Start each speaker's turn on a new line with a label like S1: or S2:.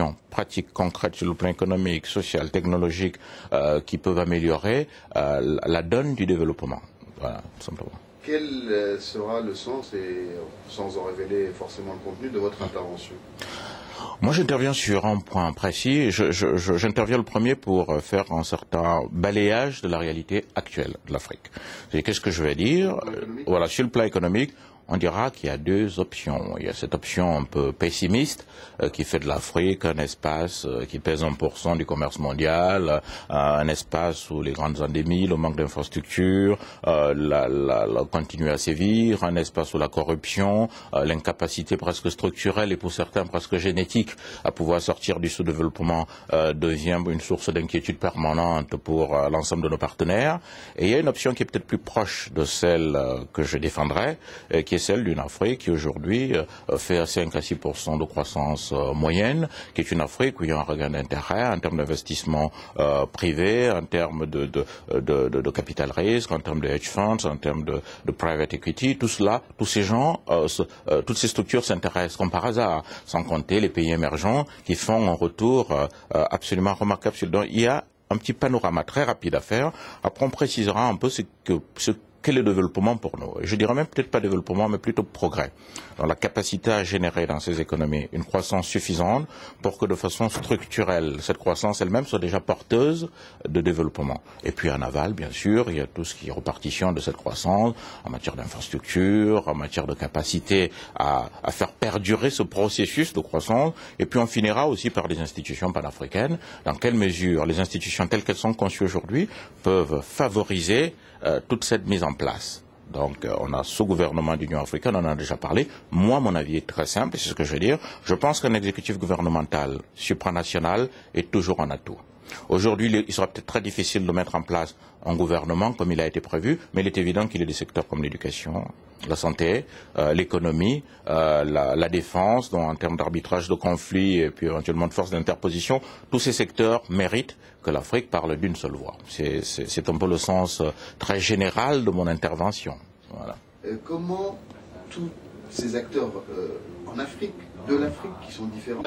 S1: solutions pratiques, concrètes sur le plan économique, social, technologique qui peuvent améliorer la donne du développement. Voilà, tout simplement.
S2: Quel sera le sens, et sans en révéler forcément le contenu, de votre intervention?
S1: Moi, j'interviens sur un point précis. J'interviens le premier pour faire un certain balayage de la réalité actuelle de l'Afrique. Qu'est-ce que je vais dire? Voilà, sur le plan économique, on dira qu'il y a deux options. Il y a cette option un peu pessimiste qui fait de l'Afrique un espace qui pèse 1% du commerce mondial, un espace où les grandes endémies, le manque d'infrastructures, continuent à sévir, un espace où la corruption, l'incapacité presque structurelle et pour certains presque génétique à pouvoir sortir du sous-développement devient une source d'inquiétude permanente pour l'ensemble de nos partenaires. Et il y a une option qui est peut-être plus proche de celle que je défendrai, qui est celle d'une Afrique qui aujourd'hui fait 5 à 6% de croissance moyenne, qui est une Afrique où il y a un regain d'intérêt en termes d'investissement privé, en termes de capital risque, en termes de hedge funds, en termes de private equity. Tout cela, tous ces gens, toutes ces structures s'intéressent comme par hasard, sans compter les pays émergents qui font un retour absolument remarquable. Donc il y a un petit panorama très rapide à faire. Après, on précisera un peu quel est le développement pour nous. Je dirais même peut-être pas développement, mais plutôt progrès. Dans la capacité à générer dans ces économies une croissance suffisante pour que de façon structurelle, cette croissance elle-même soit déjà porteuse de développement. Et puis en aval, bien sûr, il y a tout ce qui est répartition de cette croissance en matière d'infrastructure, en matière de capacité à faire perdurer ce processus de croissance. Et puis on finira aussi par les institutions panafricaines. Dans quelle mesure les institutions telles qu'elles sont conçues aujourd'hui peuvent favoriser toute cette mise en place. Donc on a ce gouvernement d'Union africaine, on en a déjà parlé. Moi, mon avis est très simple, et c'est ce que je veux dire. Je pense qu'un exécutif gouvernemental supranational est toujours un atout. Aujourd'hui, il sera peut-être très difficile de mettre en place un gouvernement comme il a été prévu, mais il est évident qu'il y a des secteurs comme l'éducation, la santé, l'économie, la défense, donc en termes d'arbitrage de conflits et puis éventuellement de force d'interposition, tous ces secteurs méritent que l'Afrique parle d'une seule voix. C'est un peu le sens très général de mon intervention. Voilà.
S2: Comment tous ces acteurs en Afrique, de l'Afrique, qui sont différents...